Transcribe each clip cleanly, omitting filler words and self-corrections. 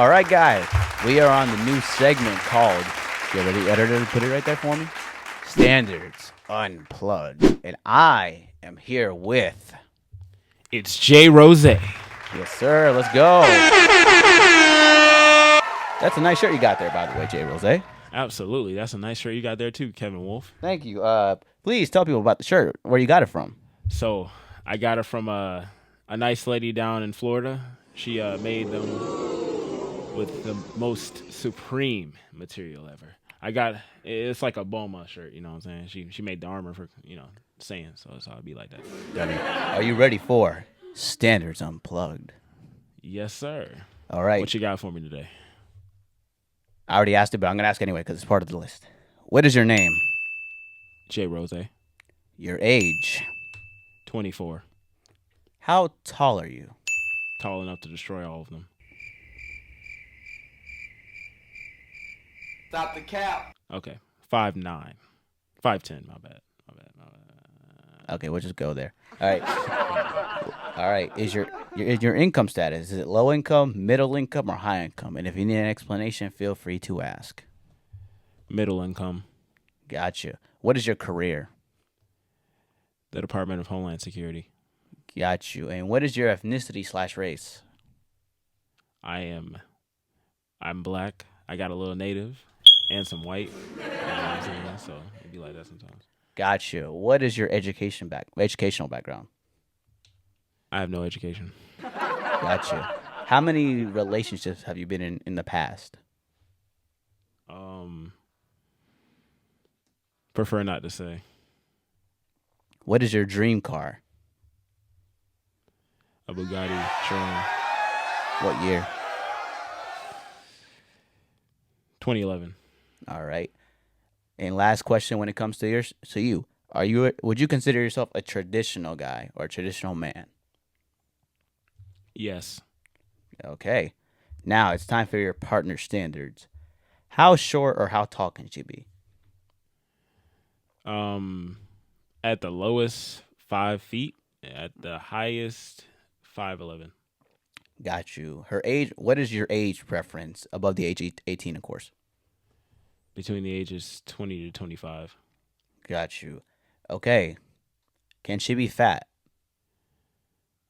All right, guys, we are on the new segment called, get ready, editor, to put it right there for me, Standards Unplugged. And I am here with, It's Jay Rose. yes, sir, let's go. That's a nice shirt you got there, by the way, Jay Rose. Absolutely. That's a nice shirt you got there too, Kevin Wolf. Thank you. Please tell people about the shirt, where you got it from. So I got it from a nice lady down in Florida. She made them with the most supreme material ever. It's like a Boma shirt, you know what I'm saying? She made the armor for, saying, so it'd be like that. Are you ready for Standards Unplugged? Yes, sir. All right. What you got for me today? I already asked it, but I'm going to ask anyway because it's part of the list. What is your name? Jay Rose, Your age? 24. How tall are you? Tall enough to destroy all of them. Stop the cap. Okay. 5'9". 5'10", my bad. Okay, we'll just go there. All right. All right. Is your income status, is it low income, middle income, or high income? And if you need an explanation, feel free to ask. Middle income. Gotcha. What is your career? The Department of Homeland Security. Got you. And what is your ethnicity/race? I'm black. I got a little native and some white. You know what I'm saying? So it'd be like that sometimes. Gotcha. What is your educational background? I have no education. Gotcha. How many relationships have you been in the past? Prefer not to say. What is your dream car? A Bugatti Chiron. What year? 2011. All right. And last question when it comes to you, would you consider yourself a traditional guy or a traditional man? Yes. Okay. Now it's time for your partner standards. How short or how tall can she be? At the lowest, 5 feet. At the highest, 5'11". Got you. Her age, what is your age preference above the age 18, of course? Between the ages 20 to 25. Got you. Okay. Can she be fat?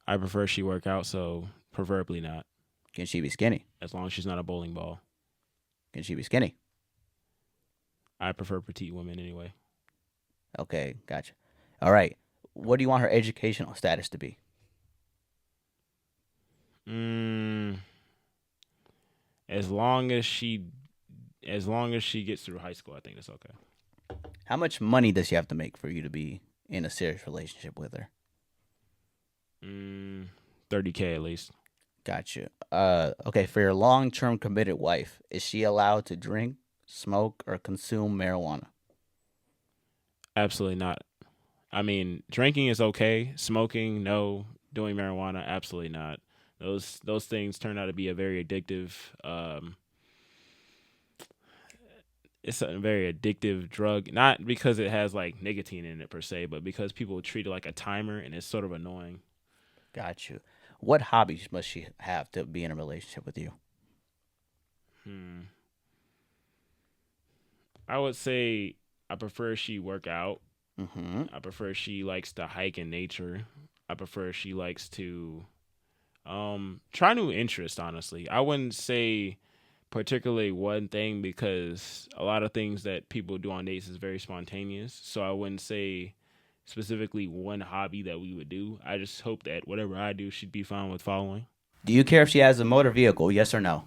I prefer she work out, so preferably not. Can she be skinny? As long as she's not a bowling ball. Can she be skinny? I prefer petite women anyway. Okay, gotcha. All right. What do you want her educational status to be? As long as she gets through high school, I think that's okay. How much money does she have to make for you to be in a serious relationship with her? $30K at least. Gotcha. Okay, for your long-term committed wife, is she allowed to drink, smoke, or consume marijuana? Absolutely not. I mean, drinking is okay. Smoking, no. Doing marijuana, absolutely not. Those things turn out to be a very addictive. It's a very addictive drug. Not because it has like nicotine in it per se, but because people treat it like a timer, and it's sort of annoying. Got you. What hobbies must she have to be in a relationship with you? I would say I prefer she work out. Mm-hmm. I prefer she likes to hike in nature. I prefer she likes to try new interests, honestly. I wouldn't say particularly one thing because a lot of things that people do on dates is very spontaneous. So I wouldn't say specifically one hobby that we would do. I just hope that whatever I do, she'd be fine with following. Do you care if she has a motor vehicle, yes or no?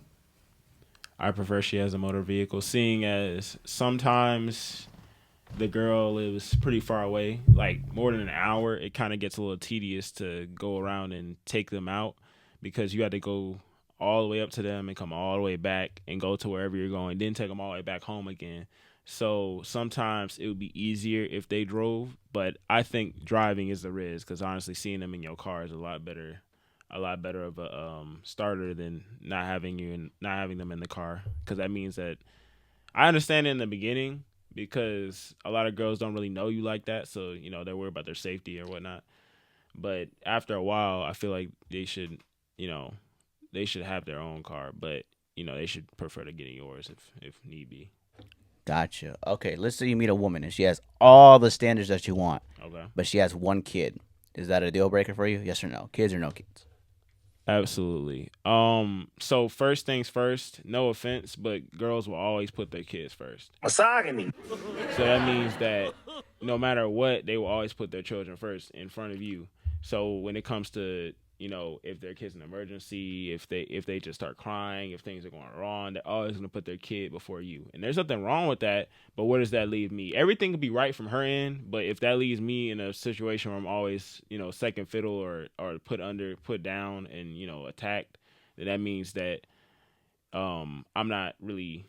I prefer she has a motor vehicle, seeing as sometimes the girl lives pretty far away, like more than an hour. It kind of gets a little tedious to go around and take them out because you have to go all the way up to them and come all the way back and go to wherever you're going, then take them all the way back home again. So sometimes it would be easier if they drove, but I think driving is the risk because honestly, seeing them in your car is a lot better of a starter than not having them in the car, because that means that I understand it in the beginning because a lot of girls don't really know you like that, so they're worried about their safety or whatnot. But after a while, I feel like they should have their own car. But they should prefer to get in yours if need be. Gotcha. Okay, let's say you meet a woman and she has all the standards that you want, Okay. but she has one kid. Is that a deal breaker for you? Yes or no? Kids or no kids? Absolutely. So first things first, no offense, but girls will always put their kids first. Misogyny. So that means that no matter what, they will always put their children first in front of you. So when it comes to, if their kid's an emergency, if they just start crying, if things are going wrong, they're always going to put their kid before you. And there's nothing wrong with that, but where does that leave me? Everything could be right from her end, but if that leaves me in a situation where I'm always, second fiddle or put down and, attacked, then that means that I'm not really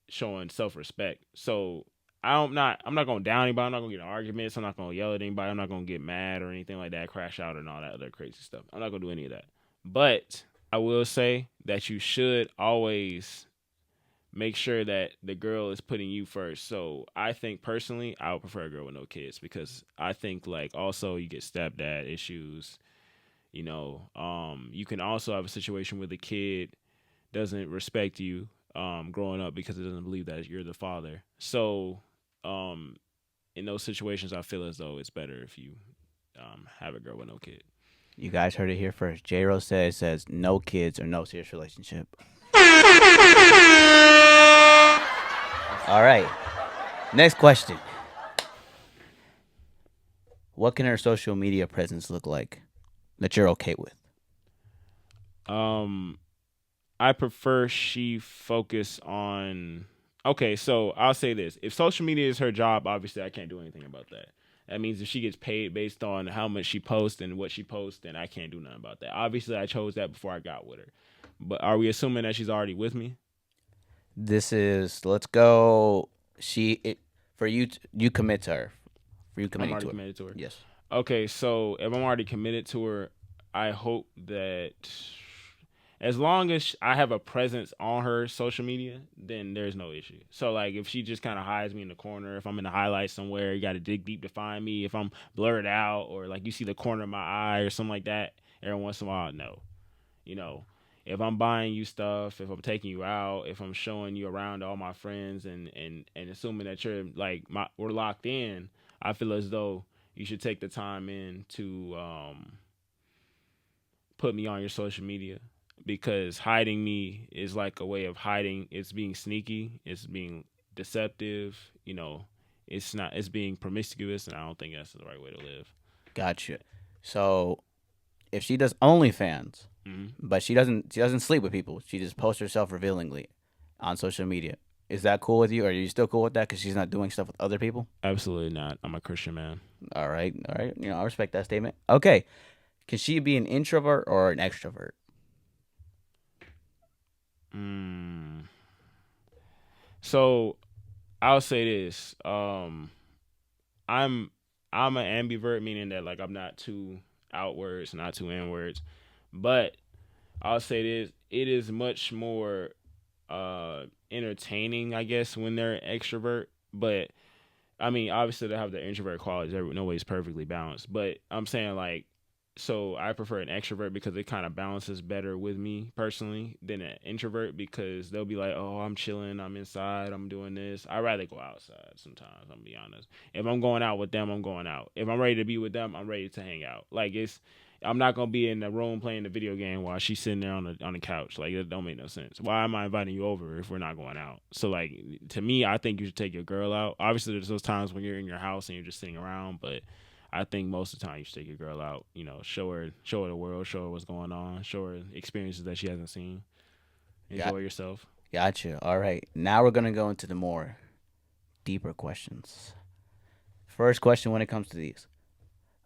showing self-respect. So I'm not going to down anybody. I'm not going to get in arguments. I'm not going to yell at anybody. I'm not going to get mad or anything like that, crash out and all that other crazy stuff. I'm not going to do any of that. But I will say that you should always make sure that the girl is putting you first. So I think personally, I would prefer a girl with no kids because I think also you get stepdad issues. You can also have a situation where the kid doesn't respect you growing up because it doesn't believe that you're the father. So in those situations, I feel as though it's better if you have a girl with no kid. You guys heard it here first. J-Ro says no kids or no serious relationship. All right. Next question. What can her social media presence look like that you're okay with? I prefer she focus on. Okay, so I'll say this: if social media is her job, obviously I can't do anything about that. That means if she gets paid based on how much she posts and what she posts, then I can't do nothing about that. Obviously, I chose that before I got with her. But are we assuming that she's already with me? Let's go. For you, you commit to her. For you committing I'm already to her. committed to her. Yes. Okay, so if I'm already committed to her, I hope that as long as I have a presence on her social media, then there's no issue. So if she just kind of hides me in the corner, if I'm in the highlights somewhere, you got to dig deep to find me. If I'm blurred out or you see the corner of my eye or something like that, every once in a while, no. If I'm buying you stuff, if I'm taking you out, if I'm showing you around to all my friends and assuming that you're we're locked in, I feel as though you should take the time in to put me on your social media. Because hiding me is like a way of hiding. It's being sneaky. It's being deceptive. It's being promiscuous, and I don't think that's the right way to live. Gotcha. So, if she does OnlyFans, but she doesn't sleep with people, she just posts herself revealingly on social media. Is that cool with you? Are you still cool with that because she's not doing stuff with other people? Absolutely not. I'm a Christian man. All right. I respect that statement. Okay. Can she be an introvert or an extrovert? So I'll say this. I'm an ambivert, meaning that I'm not too outwards, not too inwards. But I'll say this, it is much more entertaining, I guess, when they're an extrovert. But I mean, obviously they have the introvert qualities. Nobody's perfectly balanced. But I'm saying so I prefer an extrovert because it kind of balances better with me personally than an introvert because they'll be like, oh, I'm chilling, I'm inside, I'm doing this. I'd rather go outside sometimes, I'm gonna be honest. If I'm going out with them, I'm going out. If I'm ready to be with them, I'm ready to hang out. I'm not gonna be in the room playing the video game while she's sitting there on the couch. It don't make no sense. Why am I inviting you over if we're not going out? So to me, I think you should take your girl out. Obviously, there's those times when you're in your house and you're just sitting around, but I think most of the time you should take your girl out. Show her the world, show her what's going on, show her experiences that she hasn't seen. Enjoy yourself. Gotcha. All right. Now we're gonna go into the more deeper questions. First question when it comes to these.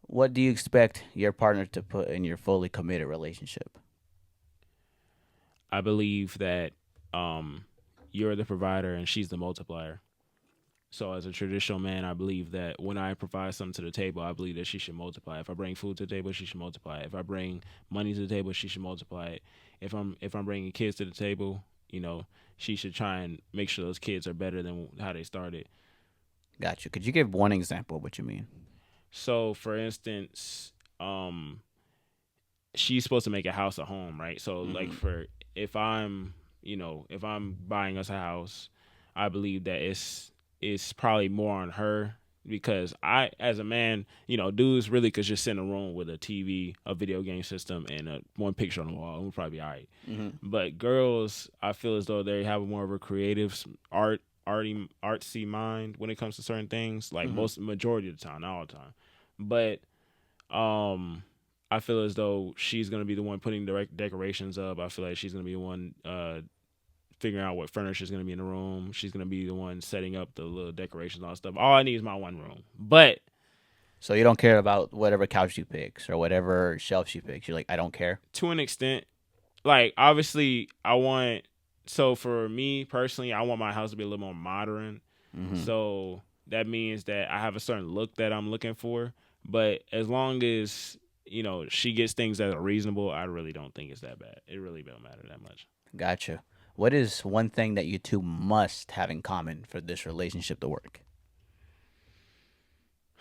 What do you expect your partner to put in your fully committed relationship? I believe that you're the provider and she's the multiplier. So as a traditional man, I believe that when I provide something to the table, I believe that she should multiply. If I bring food to the table, she should multiply. If I bring money to the table, she should multiply it. If I'm bringing kids to the table, she should try and make sure those kids are better than how they started. Gotcha. Could you give one example of what you mean? So, for instance, she's supposed to make a house a home, right? So, if I'm if I'm buying us a house, I believe that it's probably more on her because I, as a man, dudes really could just sit in a room with a TV, a video game system, and one picture on the wall. It would probably be all right. But girls, I feel as though they have more of a creative artsy mind when it comes to certain things. Like majority of the time, not all the time, but I feel as though she's gonna be the one putting direct decorations up. I feel like she's gonna be the one figuring out what furniture is gonna be in the room. She's gonna be the one setting up the little decorations and all that stuff. All I need is my one room. But So you don't care about whatever couch she picks or whatever shelf she picks. You're like, I don't care. to an extent, like obviously, I want. So for me personally, I want my house to be a little more modern. So that means that I have a certain look that I'm looking for. But as long as she gets things that are reasonable, I really don't think it's that bad. It really don't matter that much. Gotcha. What is one thing that you two must have in common for this relationship to work?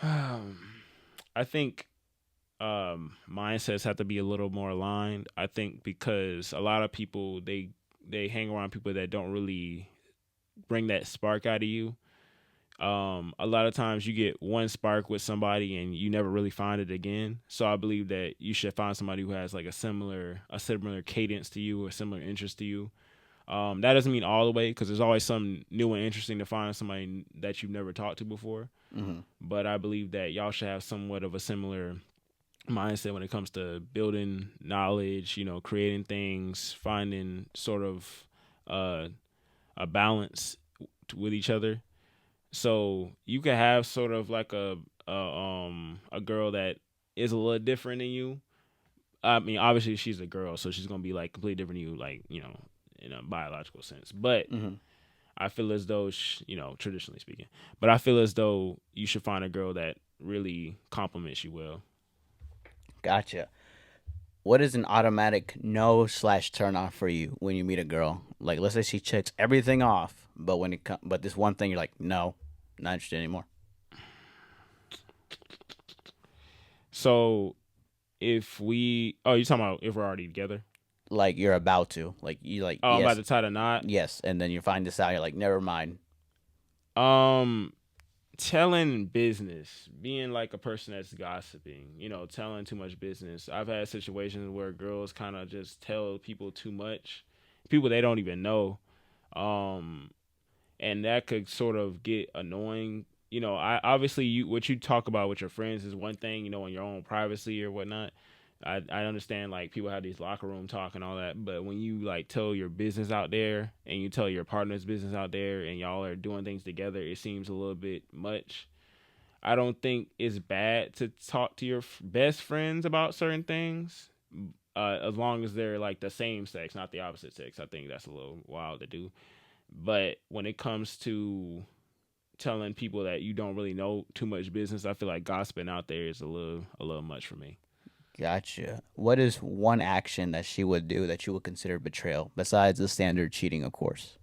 I think mindsets have to be a little more aligned. I think because a lot of people they hang around people that don't really bring that spark out of you. A lot of times you get one spark with somebody and you never really find it again. So I believe that you should find somebody who has like a similar cadence to you or similar interest to you. That doesn't mean all the way because there's always something new and interesting to find somebody that you've never talked to before. But I believe that y'all should have somewhat of a similar mindset when it comes to building knowledge, creating things, finding sort of a balance with each other. So you could have sort of like a girl that is a little different than you. I mean, obviously she's a girl, so she's gonna be like completely different than you, like in a biological sense. But I feel as though, traditionally speaking, but I feel as though you should find a girl that really compliments you well. Gotcha. What is an automatic no/turn on for you when you meet a girl? Like, let's say she checks everything off, but but this one thing you're like, no, not interested anymore. So you talking about if we're already together? Like you're about to, like you like, Oh, I'm about yes, to tie the knot. yes, and then you find this out, you're like, never mind. Um, Telling business, being like a person that's gossiping, telling too much business. I've had situations where girls kind of just tell people too much, people they don't even know. Um, and that could sort of get annoying. I obviously what you talk about with your friends is one thing, in your own privacy or whatnot. I understand like people have these locker room talk and all that, but when you like tell your business out there and you tell your partner's business out there and y'all are doing things together, it seems a little bit much. I don't think it's bad to talk to your best friends about certain things, as long as they're like the same sex, not the opposite sex. I think that's a little wild to do. But when it comes to telling people that you don't really know too much business, I feel like gossiping out there is a little much for me. Gotcha. What is one action that she would do that you would consider betrayal besides the standard cheating, of course?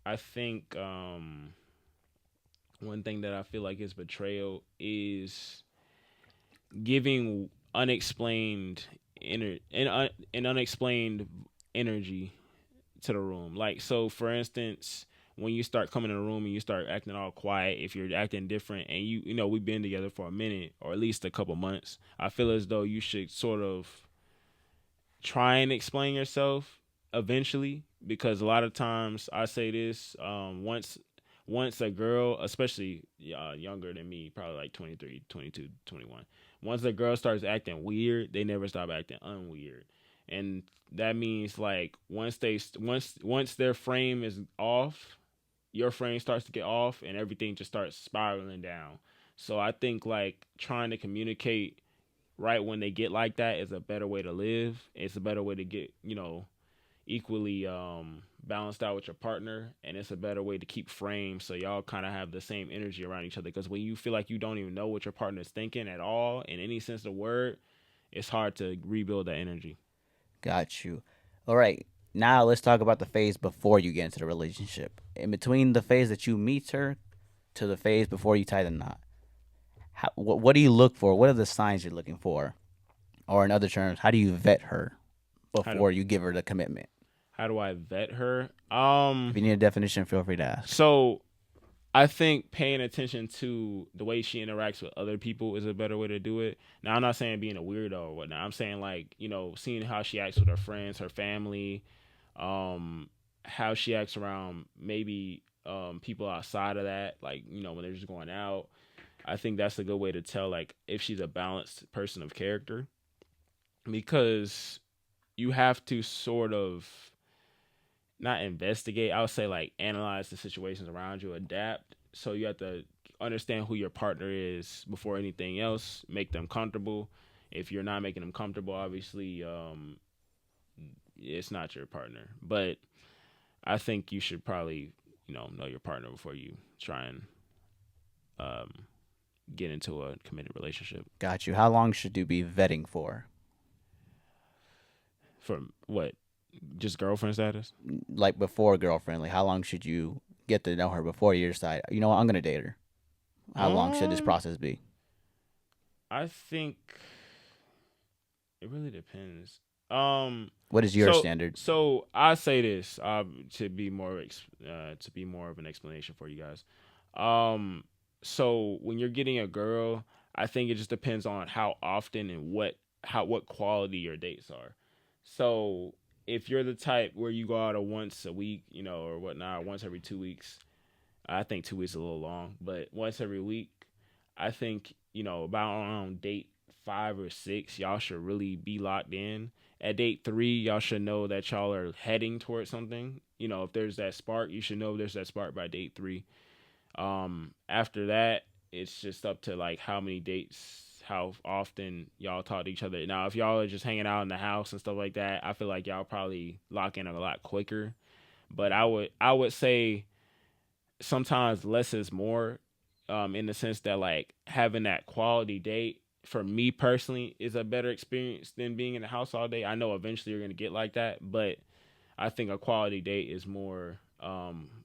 I think one thing that I feel like is betrayal is giving unexplained unexplained energy to the room. Like, so for instance, when you start coming in a room and you start acting all quiet, if you're acting different and we've been together for a minute or at least a couple months, I feel as though you should sort of try and explain yourself eventually, because a lot of times I say this, once a girl, especially younger than me, probably like 23, 22, 21, once a girl starts acting weird, they never stop acting unweird. And that means like once their frame is off, your frame starts to get off and everything just starts spiraling down. So I think like trying to communicate right when they get like that is a better way to live. It's a better way to get, equally balanced out with your partner, and it's a better way to keep frames so y'all kind of have the same energy around each other, because when you feel like you don't even know what your partner is thinking at all in any sense of the word, it's hard to rebuild that energy. Got you. All right. Now let's talk about the phase before you get into the relationship. In between the phase that you meet her to the phase before you tie the knot, what do you look for? What are the signs you're looking for? Or in other terms, how do you vet her How before do, you give her the commitment? How do I vet her? If you need a definition, feel free to ask. So I think paying attention to the way she interacts with other people is a better way to do it. Now, I'm not saying being a weirdo or whatnot. I'm saying, like, seeing how she acts with her friends, her family, um, how she acts around maybe people outside of that, like, when they're just going out. I think that's a good way to tell, like, if she's a balanced person of character, because you have to sort of not investigate. I would say like analyze the situations around you, adapt. So you have to understand who your partner is before anything else. Make them comfortable. If you're not making them comfortable, obviously, it's not your partner. But I think you should probably know your partner before you try and um, get into a committed relationship. Got you. How long should you be vetting for? For what? Just girlfriend status? Like before girlfriend, like how long should you get to know her before you decide, you know what, I'm gonna date her? How long should this Um, process be? I think it really depends. Um, What is your so standard? so I say this to be more of an explanation for you guys. So when you're getting a girl, I think it just depends on how often and what quality your dates are. So if you're the type where you go out once a week, or whatnot, once every 2 weeks, I think 2 weeks is a little long, but once every week, I think about around date 5 or 6, y'all should really be locked in. At date 3, y'all should know that y'all are heading towards something. If there's that spark, you should know there's that spark by date 3. After that, it's just up to like how many dates, how often y'all talk to each other. Now, if y'all are just hanging out in the house and stuff like that, I feel like y'all probably lock in a lot quicker. But I would say sometimes less is more, in the sense that like having that quality date for me personally is a better experience than being in the house all day. I know eventually you're gonna get like that, but I think a quality date is more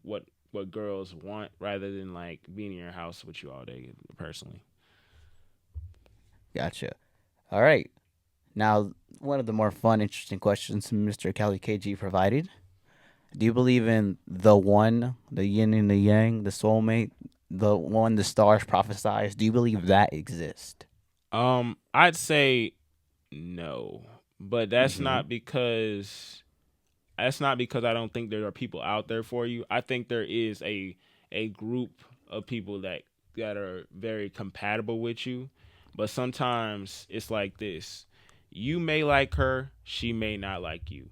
what girls want rather than like being in your house with you all day. Personally, Gotcha. All right. Now, one of the more fun, interesting questions Mr. Kelly KG provided. Do you believe in the one, the yin and the yang, the soulmate, the one the stars prophesize? Do you believe that exists? I'd say no, but that's Mm-hmm. not because I don't think there are people out there for you. I think there is a group of people that are very compatible with you, but sometimes it's like this. You may like her, she may not like you.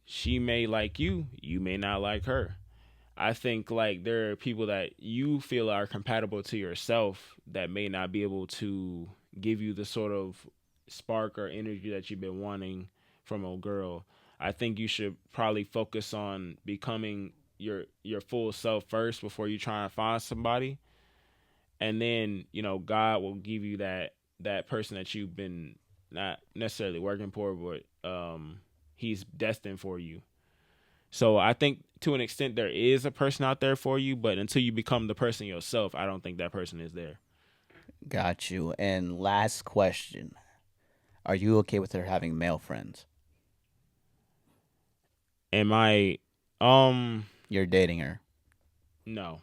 She may like you, you may not like her. I think like there are people that you feel are compatible to yourself that may not be able to give you the sort of spark or energy that you've been wanting from a girl. I think you should probably focus on becoming your full self first before you try and find somebody. And then, God will give you that person that you've been not necessarily working for, but he's destined for you. So I think to an extent there is a person out there for you, but until you become the person yourself, I don't think that person is there. Got you. And last question. Are you okay with her having male friends? Am I You're dating her. no.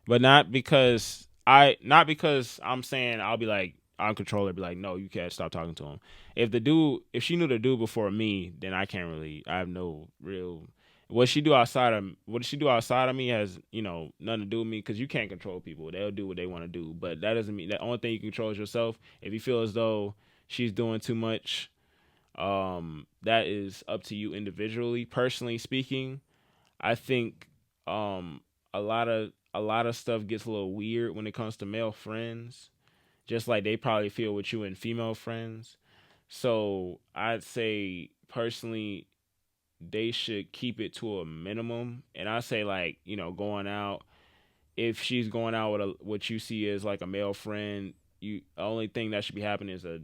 But not because I'm saying I'll be like I'll control her, be like, no, you can't stop talking to him. If she knew the dude before me, then I have no real what she do outside of me has nothing to do with me because you can't control people. They'll do what they want to do, but that doesn't mean the only thing you can control is yourself. If you feel as though she's doing too much, that is up to you individually. Personally speaking, I think a lot of stuff gets a little weird when it comes to male friends, just like they probably feel with you and female friends. So I'd say personally, they should keep it to a minimum. And I say like going out. If she's going out with what you see as like a male friend, you the only thing that should be happening is a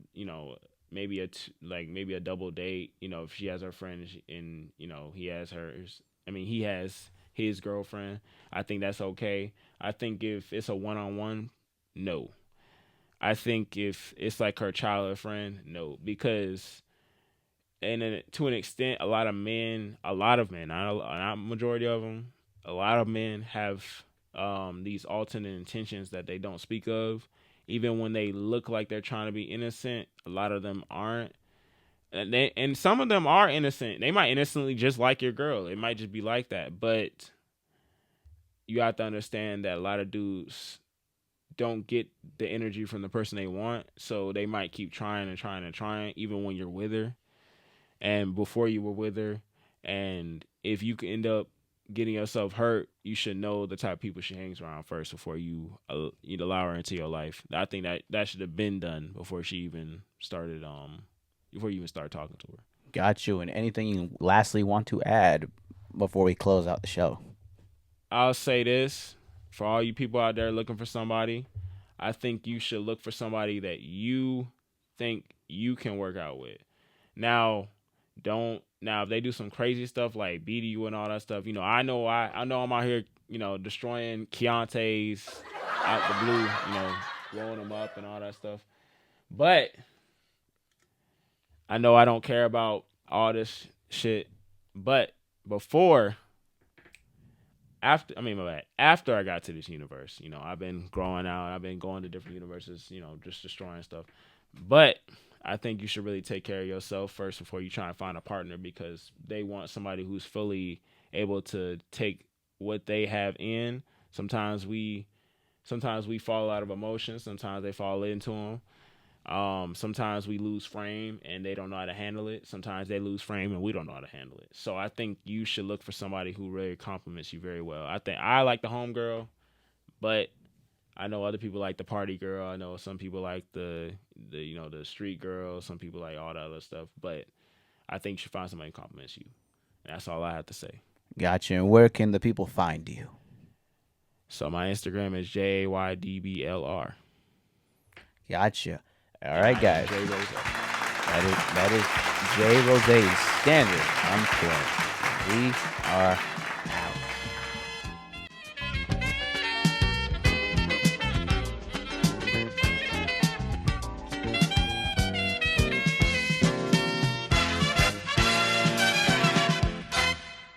maybe maybe a double date. If she has her friend and he has hers. I mean he has his girlfriend. I think that's okay. I think if it's a one on one, no. I think if it's like her childhood friend, no, because and then to an extent, a lot of men, not a majority of them, a lot of men have these alternate intentions that they don't speak of. Even when they look like they're trying to be innocent, a lot of them aren't. And some of them are innocent. They might innocently just like your girl. It might just be like that. But you have to understand that a lot of dudes don't get the energy from the person they want. So they might keep trying and trying and trying, even when you're with her and before you were with her. And if you could end up getting yourself hurt, you should know the type of people she hangs around first before you allow her into your life. I think that should have been done before she even started before you even start talking to her. Got you. And anything you lastly want to add before we close out the show? I'll say this for all you people out there looking for somebody. I think you should look for somebody that you think you can work out with. Now if they do some crazy stuff like beating you and all that stuff, I know I'm out here, destroying Keontae's out the blue, blowing them up and all that stuff. But I know I don't care about all this shit. But after I got to this universe, I've been growing out, I've been going to different universes, just destroying stuff. But I think you should really take care of yourself first before you try and find a partner, because they want somebody who's fully able to take what they have in. Sometimes we fall out of emotions. Sometimes they fall into them. Sometimes we lose frame and they don't know how to handle it. Sometimes they lose frame and we don't know how to handle it. So I think you should look for somebody who really compliments you very well. I think I like the homegirl, but I know other people like the party girl. I know some people like the street girl. Some people like all that other stuff. But I think you should find somebody who compliments you. And that's all I have to say. Gotcha. And where can the people find you? So my Instagram is JYDBLR. Gotcha. All right, guys. J Rose. That is J Rose's Standard Unplugged. We are